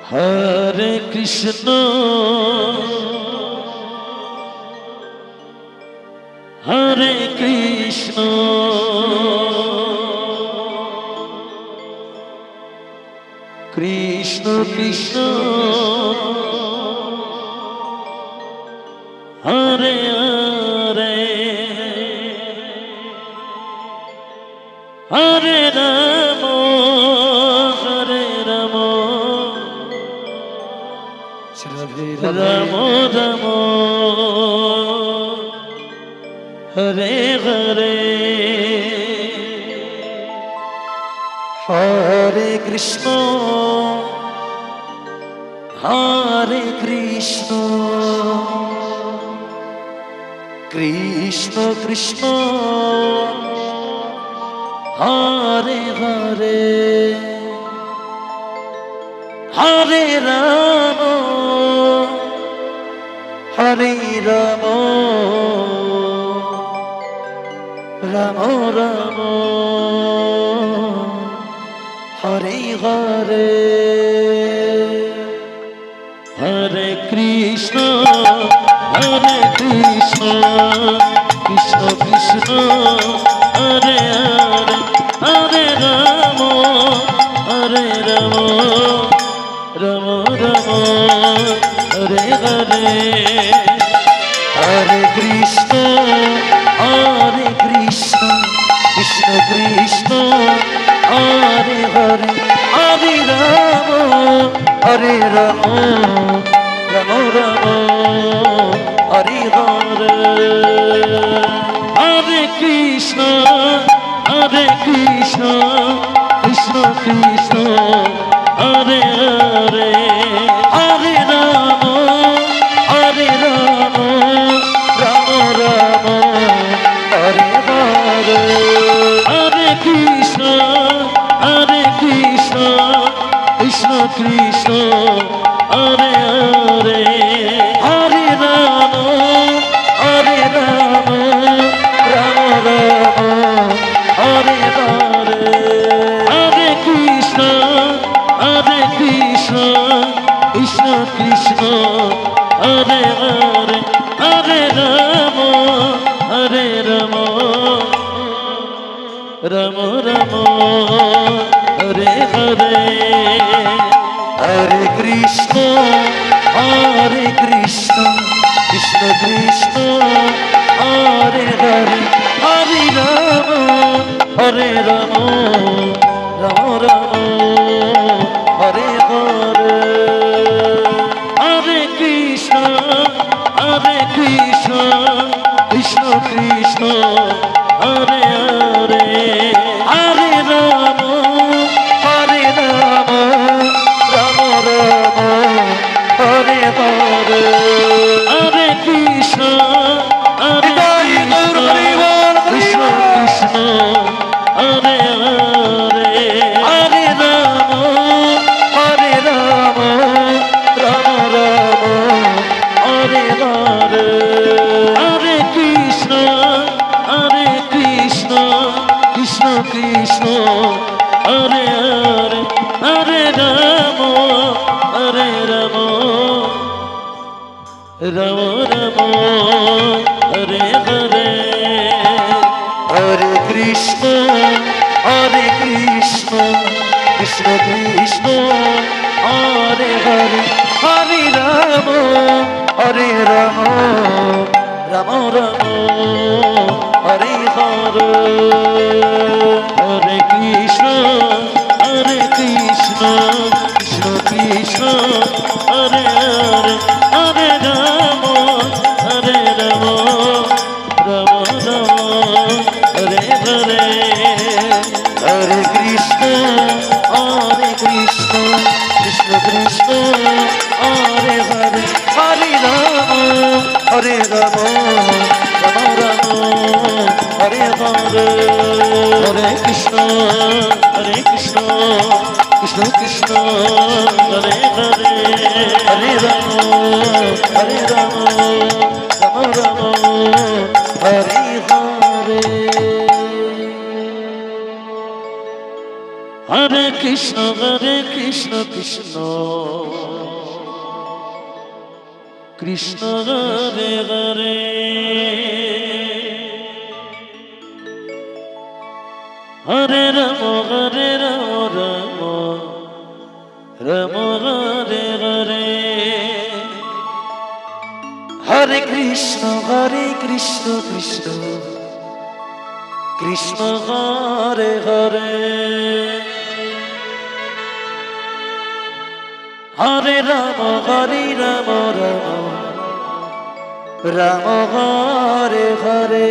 Hare Krishna, Hare Krishna, Krishna Krishna, Hare Hare, Hare Rama, Hare Rama, Rama Rama, Hare Hare, Hare Krishna, Hare Krishna, Krishna Krishna, Hare Hare, Hare Rama, Hare Rama, Rama Rama, Hare Hare, Hare Krishna, Hare Krishna, Krishna Krishna, Hare Hare, Hare Rama, Hare Rama, Rama Rama, Hare Hare, Hare Krishna, Hare Krishna, Krishna Krishna, Hare Hare, Hare Rama, Hare Rama, Rama Rama, Hare Hare, Hare Krishna, Hare Krishna, Krishna Krishna, Hare Hare, Hare Rama, Hare Rama, Rama Rama, Hare Hare, Hare Krishna, Hare Krishna, Krishna Krishna, Hare Hare, Hare Rama, Hare Rama, Rama Rama, Hare Hare, Hare Krishna, Hare Krishna, Krishna Krishna, Hare Hare, Hare Rama, Hare Rama, Rama Rama, Hare Hare, Hare Krishna, Hare Krishna, Krishna Krishna, Hare Hare, Hare Rama, Hare Rama, Rama Rama, Hare Hare, Hare Krishna, Hare Krishna, Krishna Krishna, Hare Hare, Hare Rama, Hare Rama, Rama Rama, Hare Hare, Hare Krishna, Hare Krishna, Krishna Krishna, Hare Hare, Hare Rama, Hare Rama, Rama Rama, Hare Hare, Hare Krishna, Hare Krishna, Krishna Krishna, Hare Hare, Hare Rama, Hare Rama, Rama Rama, Hare Hare, Hare Krishna, Hare Krishna, Krishna Krishna, Hare Hare, Hare Rama, Hare Rama, Rama Rama, Hare Hare, Hare Krishna, Hare Krishna, Krishna Krishna, Hare Hare, Hare Rama, Hare Rama, Rama Rama, Hare Hare, Hare Krishna, Hare Krishna, Krishna Krishna, Hare Hare, Hare Rama, Hare Rama, Rama Rama, Hare Hare, Hare Krishna, Hare Krishna, Krishna Krishna, Hare Hare, Hare Rama, Hare Rama, Rama Rama, Hare Hare, Hare Krishna Hare Krishna Krishna Krishna Hare Hare Hare Ram Ram Ram Hare Hare Hare Krishna Krishna Krishna Hare Hare Hare Ram Ram Hare Hare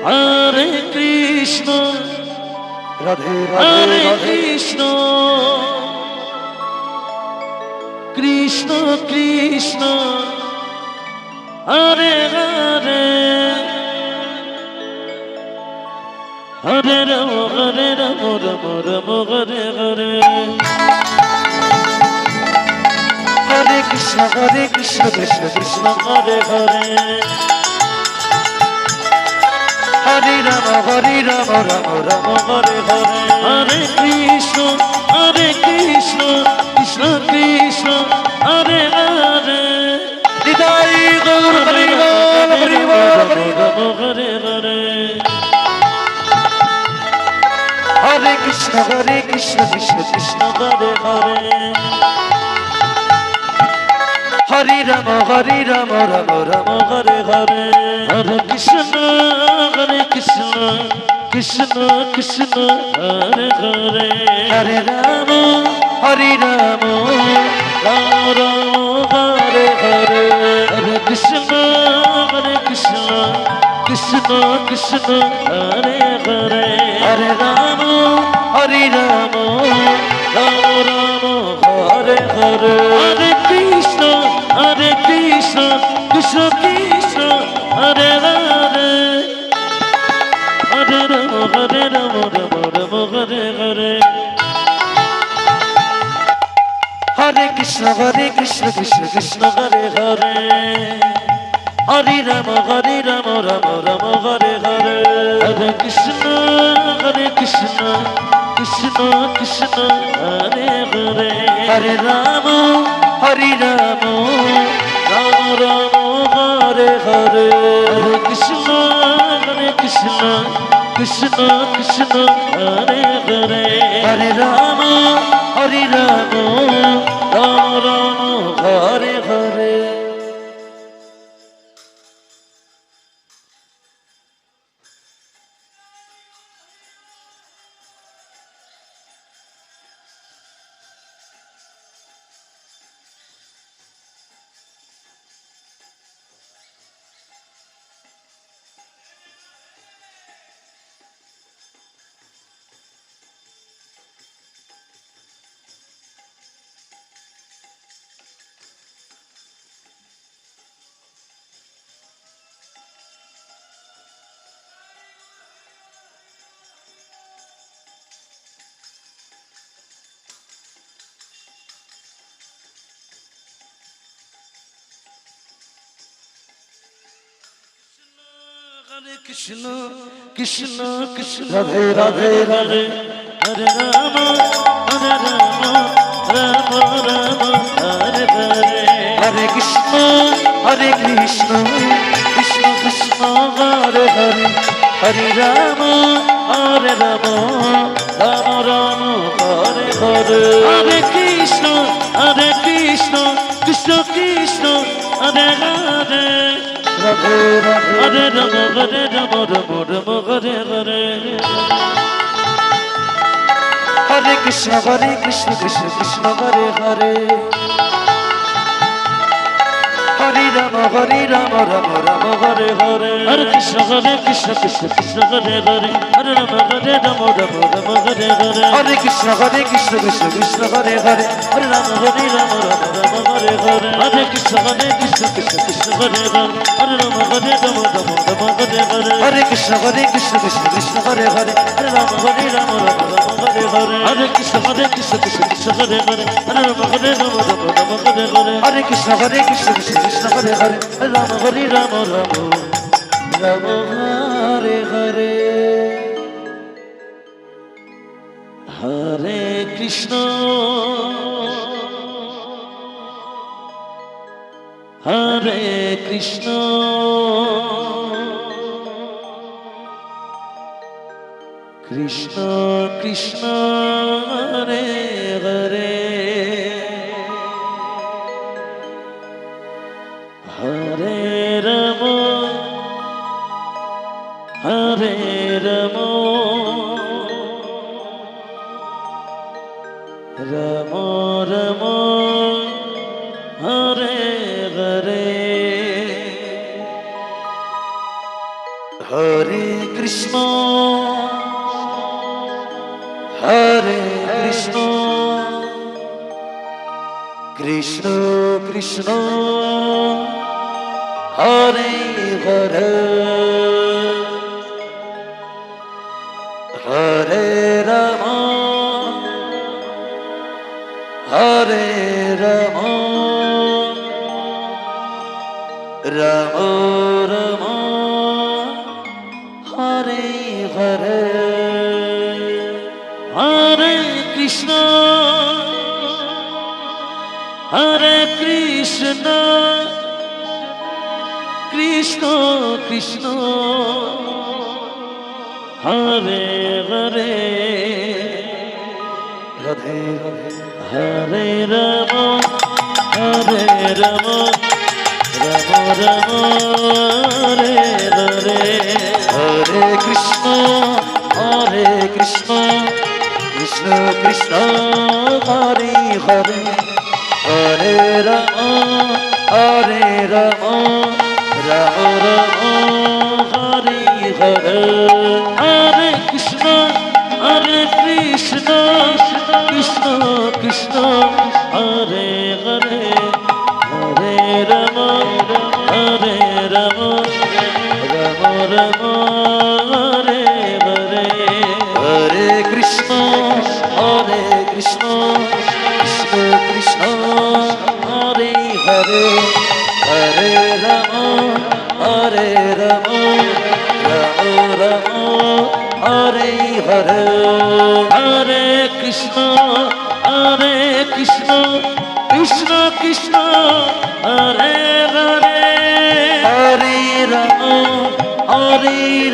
Hare Krishna Radhe Hare Radhe Krishna Krishna Krishna Hare Hare Hare Ram Ram Ram Hare Hare Hare Krishna Krishna Krishna Hare Hare Hare Ram Ram Ram Hare Hare Hare Krishna Krishna Krishna Hare Hare Hridoy Gour Hari ball Hari ball Hare Hare Hare Krishna Krishna Krishna Hare Hare Hari Ram Ram Ram Hare Hare Hare Krishna Krishna Krishna Hare Hare Hare Ram Hari Ram Ram Ram Hare Hare Hare Krishna Krishna Krishna Hare Hare Hare Ram Hari Ram Ram Ram Hare Hare Hare Krishna Krishna Krishna Hare Hare Hare Ram Ram Hare Hare Hare Krishna Krishna Krishna Hare Hare Hare Ram Ram Ram Hare Hare Hare Krishna Krishna Krishna Hare Hare Hare Ram Hari Ram Ram Ram Hare Hare Hare Krishna Krishna Krishna Hare Hare Hare Ram Hari Ram Ram Ram Hare Hare Hare Krishna Krishna Krishna Radhe Radhe Hare Hare Ram Ram Ram Hare Hare Hare Krishna Krishna Krishna Hare Hare Hare Ram Ram Ram Hare Hare Hare Krishna Krishna Krishna Hare Hare Radhe Radhe Hare Ram Ram Hare Hare Hare Krishna Krishna Hare Hare Hari Ram Ram Ram Hare Hare Hare Krishna Krishna Hare Hare Hare Ram Ram Hare Hare Hare Krishna Krishna Hare Hare Hare Ram Hare Hare Hare Krishna Krishna Hare Hare Hare Ram Hare Hare Hare Krishna Krishna Hare Hare Hare Ram Hare Hare Hare Krishna Hare Hare Hare Ram Hare Hare Hare Krishna Krishna Hare Hare Hare Ram Hare Ram Hare Hare Hare Krishna Hare Krishna Krishna Krishna Hare Hare Hare Ram Hare Ram Ram Ram Hare Hare Hare Krishna Hare Krishna Krishna Krishna Hare Hare Hare Ram Hare Ram Ram Ram Hare Hare Hare Krishna Hare Krishna Krishna Krishna Hare Hare Radhe Hare Ram Hare Ram Ram Ram Hare Hare Hare Krishna Krishna Krishna Hare Hare Hare Ram Ram Ram Hare Hare Hare Krishna Krishna Krishna Krishna Hare Hare Hare Ram Ram Ram Hare Hare Hare Krishna Krishna Krishna Hare Hare Hare Ram Ram Ram Hare Hare Hare Krishna Krishna Krishna Krishna Hare Hare Hare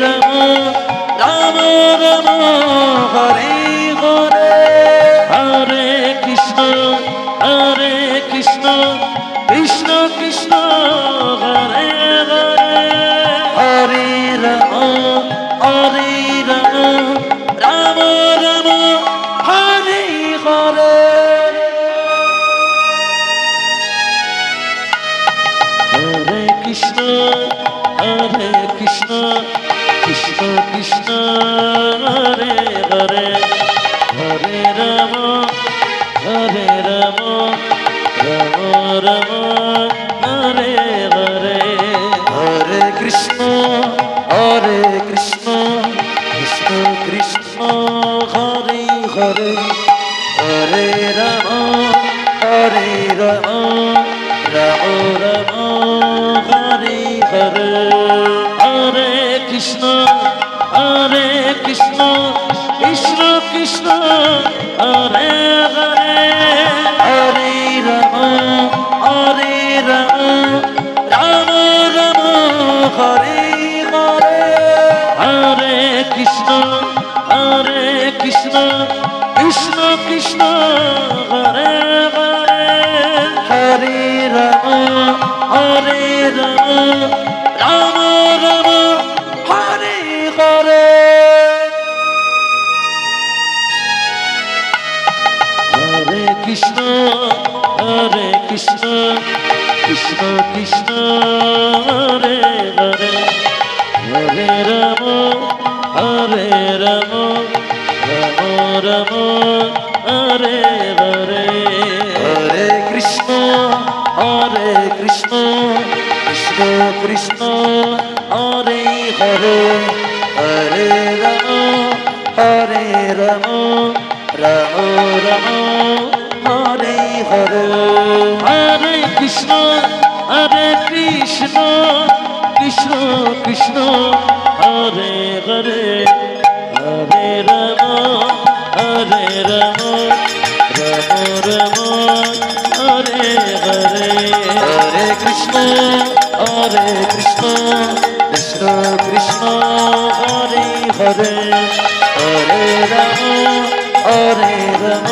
Ram Ram Ram Hare Hare Hare Krishna Krishna Krishna Hare Hare Hare Ram Ram Ram Hare Hare Hare Krishna Krishna Krishna Hare Hare Hare Ram Ram Ram Hare Hare Hare Krishna Krishna Krishna Hare Hare Hare Ram Ram Ram Hare Hare Hare Krishna Krishna Krishna Hare Hare Hare Ram Ram Ram Hare Hare Hare Krishna Krishna Krishna Hare Hare Hare Ram Ram Ram Hare Hare Hare Krishna Krishna Krishna Hare Hare Hare Ram Ram Ram Hare Hare Hare Krishna Krishna Krishna Hare Hare Hare Ram Ram Ram Hare Hare Hare Krishna Krishna Hare Hare Hare Ram Krishna Krishna Hare Hare Hare Ram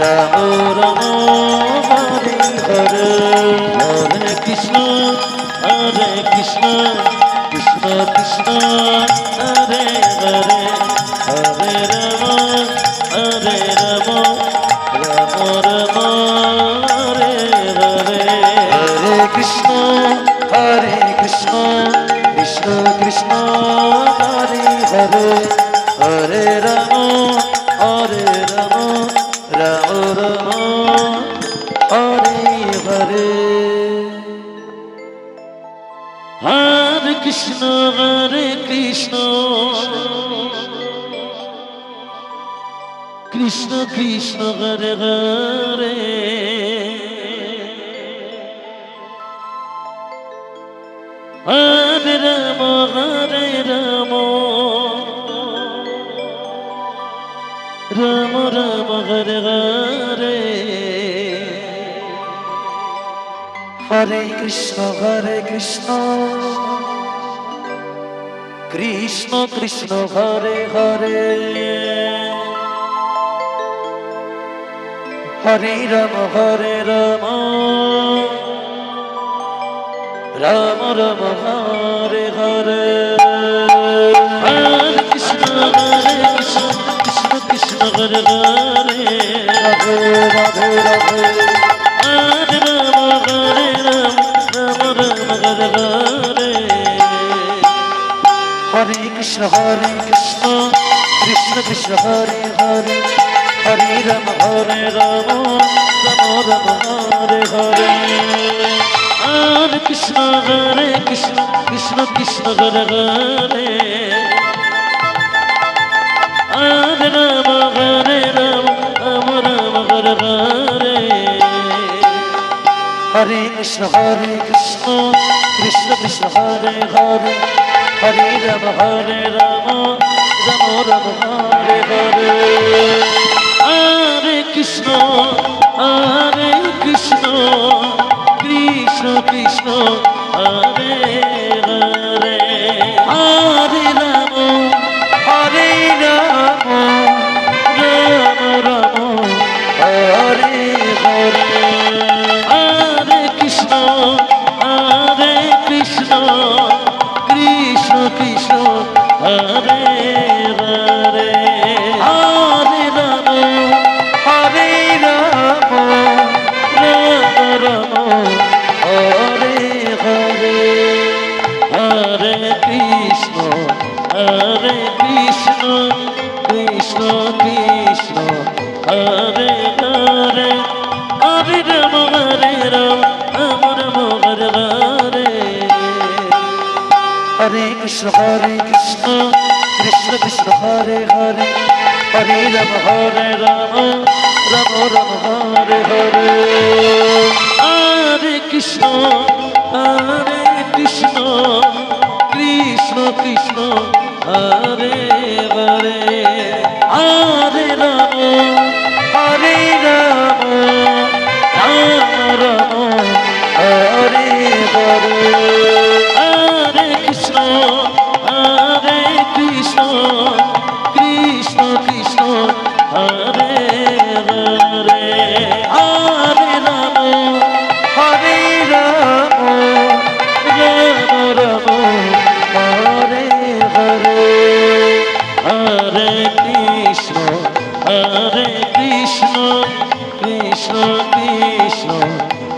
Ram Ram Hare Hare Hare Krishna Krishna Krishna Hare Hare Hare Ram Ram Ram Hare Hare Hare Krishna Krishna Krishna Hare Hare Hare Ram Ram Ram Hare Hare Hare Krishna Krishna Krishna Hare Hare Hare Ram Ram Ram Hare Hare Hare Krishna Krishna Krishna Hare Hare Hare Ram Ram Ram Hare Hare Hare Krishna Krishna Krishna Hare Hare Radhe Radhe Radhe Hare Ram Hare Hare Hare Krishna Krishna Krishna Hare Hare Hare Ram Ram Ram Hare Hare Hare Krishna Krishna Krishna Hare Hare Hare Ram Ram Ram Hare Hare Hare Krishna Krishna Krishna Hare Hare Hare Ram Ram Ram Hare Hare Hare Krishna Krishna Krishna Hare Hare Hare Ram Ram Ram Hare Hare Hare Krishna Krishna Krishna Hare Hare Hare Ram Ram Hare Hare Hare Krishna Krishna Krishna Hare Hare Hare Ram Ram Hare Hare Hare Krishna Krishna Krishna Hare Hare Hare Ram Ram Hare Hare Hare Krishna Krishna Krishna Hare Hare Hare Ram Ram Hare Hare Hare Krishna Krishna Krishna Hare Hare Hare Ram Ram Hare Hare Hare Krishna Krishna Krishna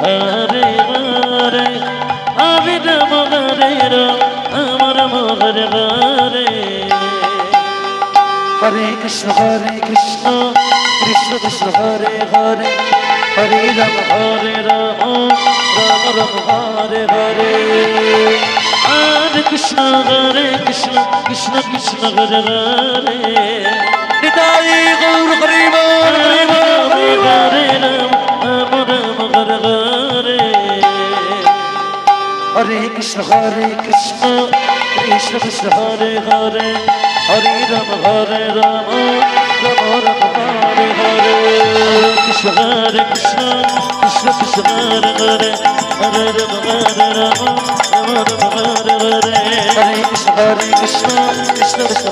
Hare Hare Hare Ram Ram Hare Hare Hare Krishna Krishna Krishna Hare Hare Hare Ram Ram Hare Hare Hare Krishna Krishna Hare Hare Nitai Gour Hari ball Hare Ram Hare Hare Hare Krishna Krishna Krishna Hare Hare Hare Ram Ram Hare Hare Krishna Krishna Hare Hare Hare Ram Ram Hare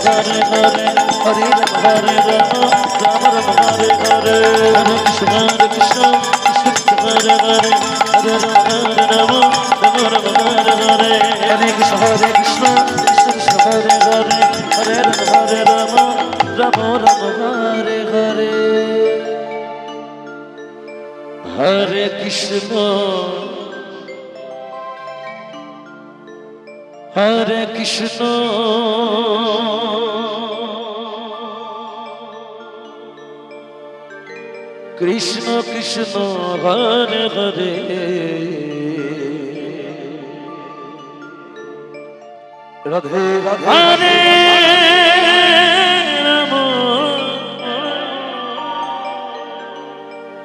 Hare Hare Hare Rama Hare Rama Rama Rama Hare Hare Hare Krishna Krishna Krishna Hare Hare Hare Rama Hare Rama Rama Rama Hare Hare Hare Krishna Krishna Krishna Hare Hare Hare Rama Hare Rama Rama Rama Hare Hare Hare Krishna Hare Krishna Krishna Krishna Hare Hare Radhe Radhe Hare Rama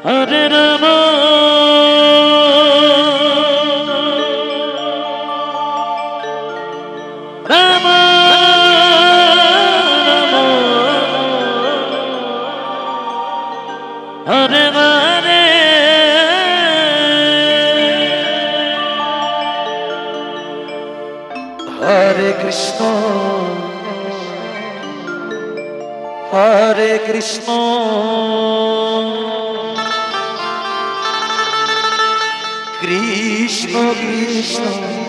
Hare Rama Rama Rama Hare Hare Hare Krishna Hare Krishna Krishna Krishna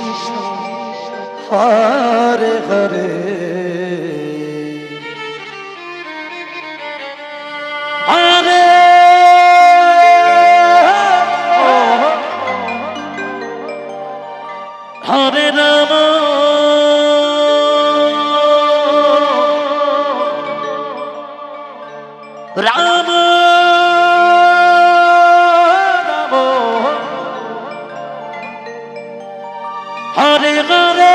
Hare Hare Hare Hare Rama Rama Rama Hare Hare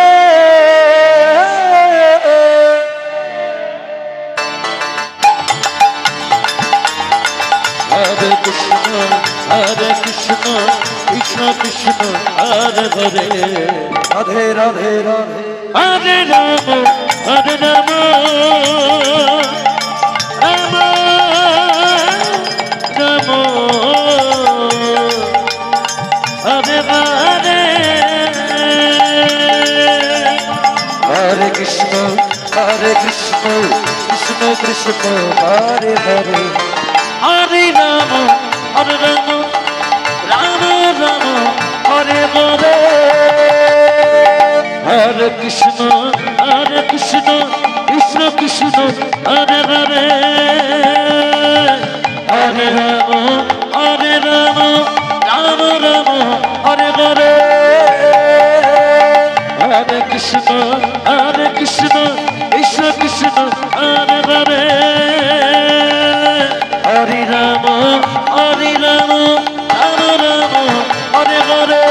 Hare Krishna Hare Krishna Krishna Krishna Hare Hare Radhe Radhe Radhe Hare Rama Hare Rama Rama Rama Hare Hare Hare Krishna Hare Krishna Krishna Krishna Hare Hare Hare Rama Hare Rama Rama Rama Hare Hare Hare Krishna Krishna Krishna Hare Hare Hare Rama Hare Rama Rama Rama Hare Hare Hare Krishna Krishna Krishna Hare Hare Hare Rama Hare Rama Rama Rama Hare Hare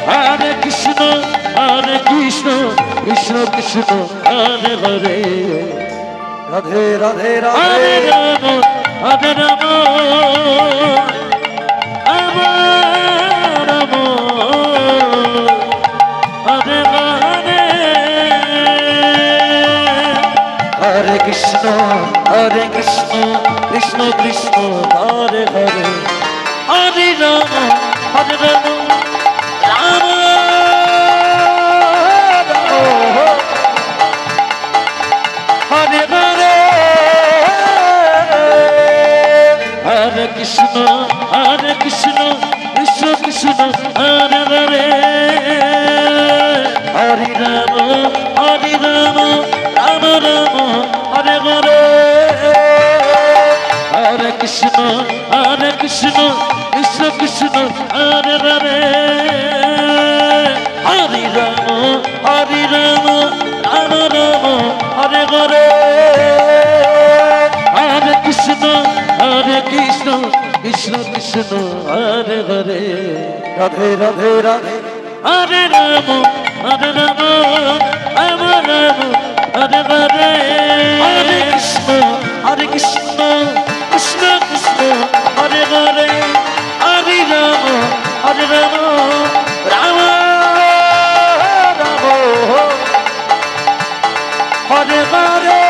Hare Krishna Krishna Krishna Hare Hare Radhe Radhe Radhe Hare Rama Hare Rama Rama Rama Hare Hare Hare Krishna Krishna Krishna Hare Hare Hare Rama Hare Rama Rama Hare Hare Hare Krishna Krishna Krishna Hare Hare Hare Rama Hare Rama Rama Rama Hare Hare Hare Krishna Krishna Krishna Hare Hare Hare Rama Hare Rama Rama Rama Hare Hare Hare Krishna Krishna Krishna Hare Hare Radhe Radhe Radhe Hare Rama Hare Rama Rama Rama Hare Hare Hare Krishna Krishna Krishna Hare Hare Hare Rama Hare Rama Rama Rama Hare Hare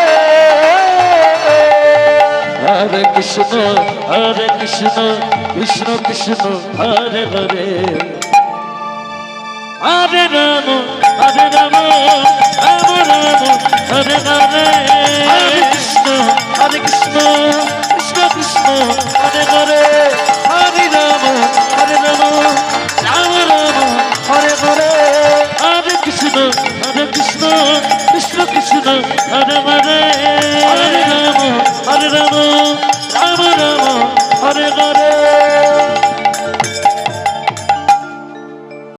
Hare Krishna Krishna Krishna Hare Hare Hare Rama Rama Ram Hare Hare Hare Krishna Krishna Krishna Hare Hare Hare Ram Ram Ram Hare Hare Hare Krishna Krishna Krishna Krishna Hare Hare Hare Ram